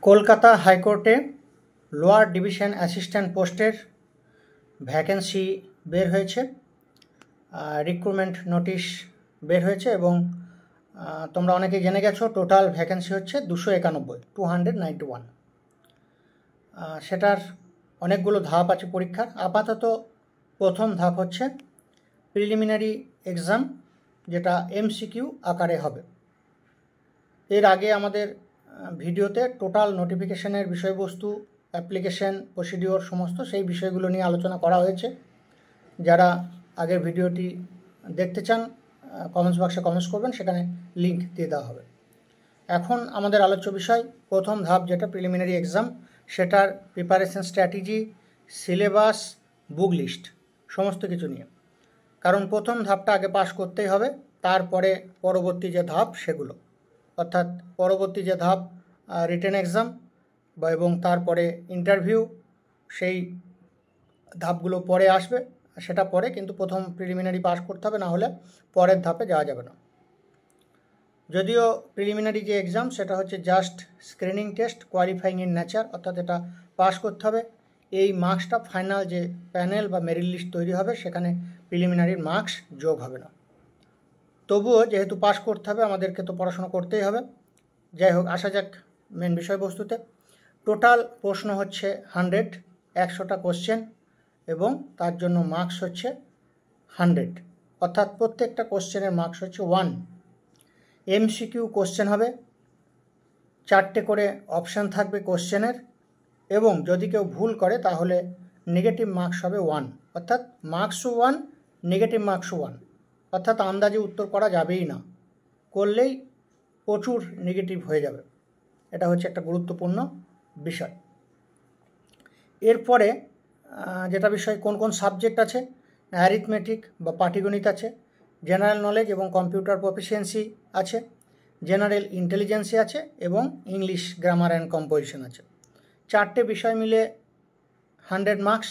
কলকাতা হাইকোর্টে lower division assistant পোস্টের vacancy বের হয়েছে, রিক্রুটমেন্ট নোটিশ বের হয়েছে এবং তোমরা অনেকেই জেনে গেছো টোটাল ভ্যাকেন্সি হচ্ছে 291। সেটার অনেকগুলো ধাপ আছে পরীক্ষার। আপাতত প্রথম ধাপ হচ্ছে প্রিলিমিনারি এক্সাম, যেটা এমসিকিউ আকারে হবে। এর আগে আমাদের ভিডিওতে টোটাল নোটিফিকেশনের বিষয়বস্তু, অ্যাপ্লিকেশন, প্রসিডিওর সমস্ত সেই বিষয়গুলো নিয়ে আলোচনা করা হয়েছে। যারা আগের ভিডিওটি দেখতে চান কমেন্টস বক্সে কমেন্টস করবেন, সেখানে লিঙ্ক দিয়ে দেওয়া হবে। এখন আমাদের আলোচ্য বিষয় প্রথম ধাপ, যেটা প্রিলিমিনারি এক্সাম, সেটার preparation strategy, syllabus, book list সমস্ত কিছু নিয়ে। কারণ প্রথম ধাপটা আগে পাস করতেই হবে, তারপরে পরবর্তী যে ধাপ সেগুলো, অর্থাৎ পরবর্তী যে ধাপ রিটেন এক্সাম এবং তারপরে ইন্টারভিউ, সেই ধাপগুলো পরে আসবে, সেটা পরে, কিন্তু প্রথম প্রিলিমিনারি পাস করতে হবে, না হলে পরের ধাপে যাওয়া যাবে না। যদিও প্রিলিমিনারি যে এক্সাম সেটা হচ্ছে just screening test, qualifying in nature, অর্থাৎ এটা পাস করতে হবে। এই মার্কসটা ফাইনাল যে প্যানেল বা মেরিট লিস্ট তৈরি হবে সেখানে প্রিলিমিনারির মার্কস যোগ হবে না। তবুও যেহেতু পাস করতে হবে আমাদেরকে তো পড়াশোনা করতেই হবে। যাই হোক, আসা যাক মেন বিষয়বস্তুতে। টোটাল প্রশ্ন হচ্ছে 100টা কোশ্চেন এবং তার জন্য মার্কস হচ্ছে 100, অর্থাৎ প্রত্যেকটা কোশ্চেনের মার্কস হচ্ছে 1। এমসিকিউ কোশ্চেন হবে, 4টে করে অপশান থাকবে কোশ্চেনের, এবং যদি কেউ ভুল করে তাহলে নেগেটিভ মার্কস হবে 1, অর্থাৎ মার্কসও 1, নেগেটিভ মার্কসও 1, অর্থাৎ আন্দাজে উত্তর করা যাবেই না, করলেই প্রচুর নেগেটিভ হয়ে যাবে। এটা হচ্ছে একটা গুরুত্বপূর্ণ বিষয়। এরপরে যেটা বিষয়, কোন কোন সাবজেক্ট আছে, অ্যারিথমেটিক বা পাটিগণিত আছে, জেনারেল নলেজ এবং কম্পিউটার প্রফিসিয়েন্সি আছে, জেনারেল ইন্টেলিজেন্সি আছে এবং ইংলিশ গ্রামার অ্যান্ড কম্পোজিশন আছে। 4টে বিষয় মিলে 100 মার্কস।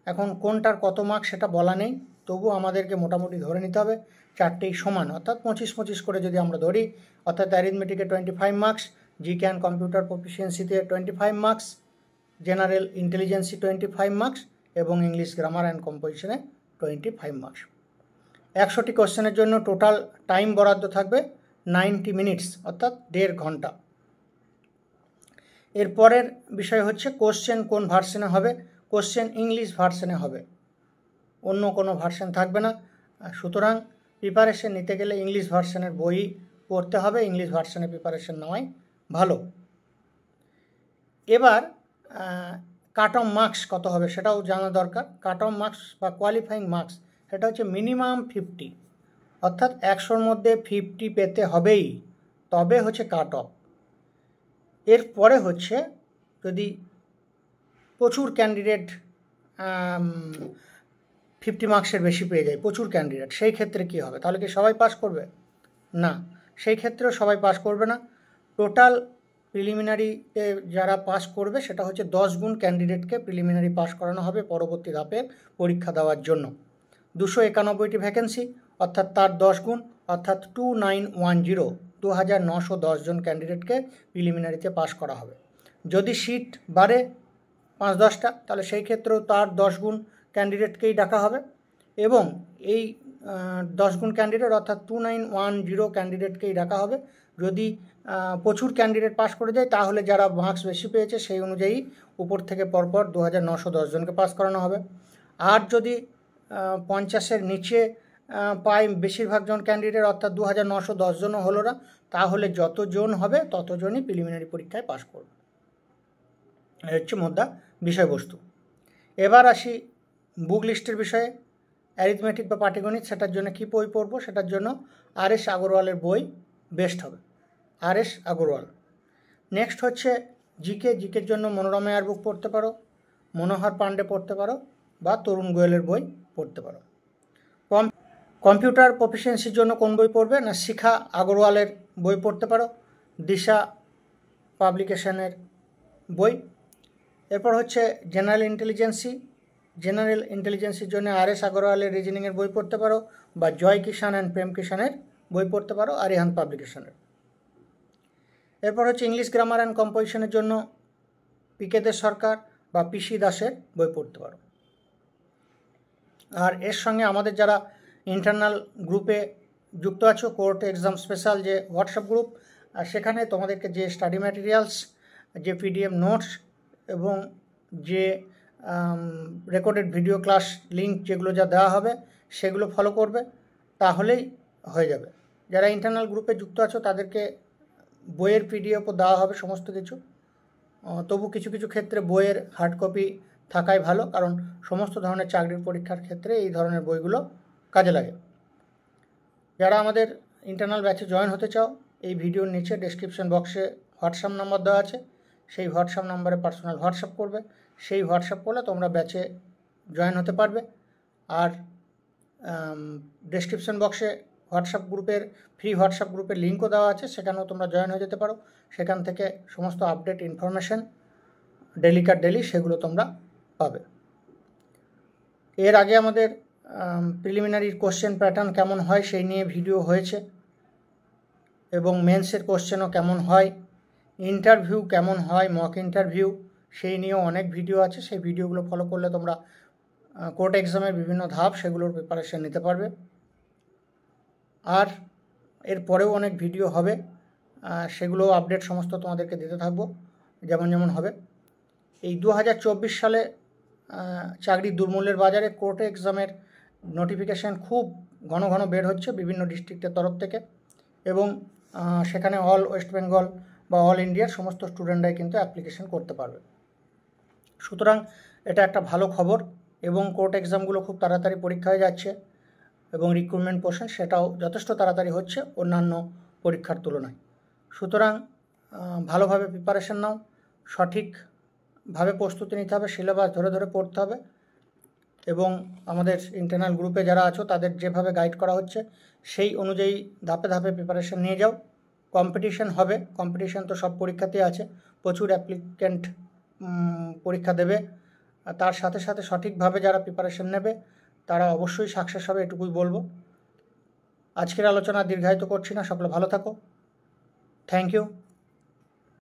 এখন কোনটার কত মার্কস সেটা বলা নেই, তবু আমাদেরকে মোটামুটি ধরে নিতে হবে 4টেই সমান, অর্থাৎ 25-25 করে যদি আমরা ধরি, অর্থাৎ অ্যারিথমেটিকে 25 মার্কস, জিকে অ্যান্ড কম্পিউটার প্রফিসিয়েন্সিতে 25 মার্কস, জেনারেল ইন্টেলিজেন্সি 25 মার্কস এবং ইংলিশ গ্রামার অ্যান্ড কম্পোজিশনে 25 মার্কস। 100টি কোশ্চেনের জন্য টোটাল টাইম বরাদ্দ থাকবে 90 মিনিটস, অর্থাৎ 1.5 ঘন্টা। এরপরের বিষয় হচ্ছে কোশ্চেন কোন ভার্সনে হবে। কোশ্চেন ইংলিশ ভার্সনে হবে, অন্য কোনো ভার্সন থাকবে না। সুতরাং প্রিপারেশন নিতে গেলে ইংলিশ ভার্সনের বই পড়তে হবে, ইংলিশ ভার্সনে প্রিপারেশন নেওয়াই ভালো। এবার কাট অফ মার্কস কত হবে সেটাও জানা দরকার। কাট অফ মার্কস বা কোয়ালিফাইং মার্কস সেটা হচ্ছে মিনিমাম 50, অর্থাৎ 100-র মধ্যে 50 পেতে হবেই, তবে হচ্ছে কাট অফ। এরপরে হচ্ছে যদি প্রচুর ক্যান্ডিডেট 50 মার্কসের বেশি পেয়ে যায়, প্রচুর ক্যান্ডিডেট, সেই ক্ষেত্রে কি হবে? তাহলে কি সবাই পাস করবে? না, সেই ক্ষেত্রেও সবাই পাস করবে না। টোটাল প্রিলিমিনারিতে যারা পাস করবে সেটা হচ্ছে 10 গুণ ক্যান্ডিডেটকে প্রিলিমিনারি পাস করানো হবে পরবর্তী ধাপে পরীক্ষা দেওয়ার জন্য। 291টি ভ্যাকেন্সি, অর্থাৎ তার 10 গুণ, অর্থাৎ 2910, 2910 জন ক্যান্ডিডেটকে প্রিলিমিনারিতে পাস করা হবে। যদি সিট বাড়ে 5-10টা, তাহলে সেই ক্ষেত্রেও তার 10 গুণ ক্যান্ডিডেটকেই ডাকা হবে এবং এই 10 গুণ ক্যান্ডিডেট অর্থাৎ 2910 ক্যান্ডিডেটকেই ডাকা হবে। যদি প্রচুর ক্যান্ডিডেট পাস করে যায় তাহলে যারা মার্কস বেশি পেয়েছে সেই অনুযায়ী উপর থেকে পরপর 2910 জনকে পাস করানো হবে। আর যদি 50-এর নিচে পায় বেশিরভাগ জন ক্যান্ডিডেট, অর্থাৎ 2910 জনও হলো না, তাহলে যতজন হবে ততজনই প্রিলিমিনারি পরীক্ষায় পাস করবে। এই হচ্ছে মোদ্দা বিষয়বস্তু। এবার আসি বুক লিস্টের বিষয়ে। অ্যারিথমেটিক বা পাটিগণিত, সেটার জন্য কী বই পড়বো? সেটার জন্য আর.এস. আগরওয়ালের বই বেস্ট হবে, আর.এস. আগরওয়াল। নেক্সট হচ্ছে জিকে। জিকের জন্য মনোরমা এয়ার বুক পড়তে পারো, মনোহর পাণ্ডে পড়তে পারো বা তরুণ গোয়েলের বই পড়তে পারো। কম্পিউটার প্রফিসিয়েন্সির জন্য কোন বই পড়বে? না, শিখা আগরওয়ালের বই পড়তে পারো, দিশা পাবলিকেশনের বই। এরপর হচ্ছে জেনারেল ইন্টেলিজেন্সি। জেনারেল ইন্টেলিজেন্সির জন্য আর.এস. আগরওয়ালের রিজনিংয়ের বই পড়তে পারো বা জয় কিষাণ অ্যান্ড প্রেম কিষাণের বই পড়তে পারো আরিহান্ত পাবলিকেশনের। এরপর হচ্ছে ইংলিশ গ্রামার অ্যান্ড কম্পোজিশনের জন্য পিকে দে সরকার বা পিসি দাসের বই পড়তে পারো। আর এর সঙ্গে আমাদের যারা ইন্টারনাল গ্রুপে যুক্ত আছো, কোর্ট এক্সাম স্পেশাল যে হোয়াটসঅ্যাপ গ্রুপ, আর সেখানে তোমাদেরকে যে স্টাডি ম্যাটেরিয়ালস, যে পিডিএফ নোটস এবং যে রেকর্ডেড ভিডিও ক্লাস লিঙ্ক যেগুলো যা দেওয়া হবে সেগুলো ফলো করবে, তাহলেই হয়ে যাবে। যারা ইন্টারনাল গ্রুপে যুক্ত আছো তাদেরকে বইয়ের পিডিএফও দেওয়া হবে সমস্ত কিছু। তবু কিছু কিছু ক্ষেত্রে বইয়ের হার্ড কপি থাকাই ভালো, কারণ সমস্ত ধরনের চাকরির পরীক্ষার ক্ষেত্রে এই ধরনের বইগুলো কাজে লাগে। যারা আমাদের ইন্টারনাল ব্যাচে জয়েন হতে চাও, এই ভিডিওর নিচে ডেসক্রিপশন বক্সে হোয়াটসঅ্যাপ নাম্বার দেওয়া আছে, সেই হোয়াটসঅ্যাপ নাম্বারে পার্সোনাল হোয়াটসঅ্যাপ করবে। সেই হোয়াটসঅ্যাপ করলে তোমরা ব্যাচে জয়েন হতে পারবে। আর ডেসক্রিপশন বক্সে হোয়াটসঅ্যাপ গ্রুপের ফ্রি হোয়াটসঅ্যাপ গ্রুপের লিঙ্কও দেওয়া আছে, সেখানেও তোমরা জয়েন হয়ে যেতে পারো। সেখান থেকে সমস্ত আপডেট ইনফরমেশন ডেলি সেগুলো তোমরা পাবে। এর আগে আমাদের প্রিলিমিনারির কোশ্চেন প্যাটার্ন কেমন হয় সেই নিয়ে ভিডিও হয়েছে, এবং মেন্সের কোশ্চেনও কেমন হয়, ইন্টারভিউ কেমন হয়, মক ইন্টারভিউ, সেই নিয়েও অনেক ভিডিও আছে। সেই ভিডিওগুলো ফলো করলে তোমরা কোর্ট এক্সামের বিভিন্ন ধাপ সেগুলোর প্রিপারেশন নিতে পারবে। আর এর পরেও অনেক ভিডিও হবে, সেগুলো আপডেট সমস্ত তোমাদেরকে দিতে থাকবো যেমন যেমন হবে। এই 2024 সালে চাকরির দুর্মূল্যের বাজারে কোর্ট এক্সামের নোটিফিকেশান খুব ঘন ঘন বের হচ্ছে বিভিন্ন ডিস্ট্রিক্টের তরফ থেকে, এবং সেখানে অল ওয়েস্ট বেঙ্গল বা অল ইন্ডিয়ার সমস্ত স্টুডেন্টরাই কিন্তু অ্যাপ্লিকেশন করতে পারবে। সুতরাং এটা একটা ভালো খবর, এবং কোর্ট এক্সামগুলো খুব তাড়াতাড়ি পরীক্ষা হয়ে যাচ্ছে, এবং রিক্রুটমেন্ট প্রসেস সেটাও যথেষ্ট তাড়াতাড়ি হচ্ছে অন্যান্য পরীক্ষার তুলনায়। সুতরাং ভালোভাবে প্রিপারেশন নাও, সঠিকভাবে প্রস্তুতি নিতে হবে, সিলেবাস ধরে ধরে পড়তে হবে, এবং আমাদের ইন্টারনাল গ্রুপে যারা আছো তাদের যেভাবে গাইড করা হচ্ছে সেই অনুযায়ী ধাপে ধাপে প্রিপারেশন নিয়ে যাও। কম্পিটিশন হবে, কম্পিটিশন তো সব পরীক্ষাতেই আছে, প্রচুর অ্যাপ্লিক্যান্ট পরীক্ষা দেবে। তার সাথে সাথে সঠিকভাবে যারা প্রিপারেশন নেবে তারা অবশ্যই সাকসেস হবে, এটুকুই বলবো। আজকের আলোচনা দীর্ঘায়িত করছি না, সকলে ভালো থাকো। Thank you.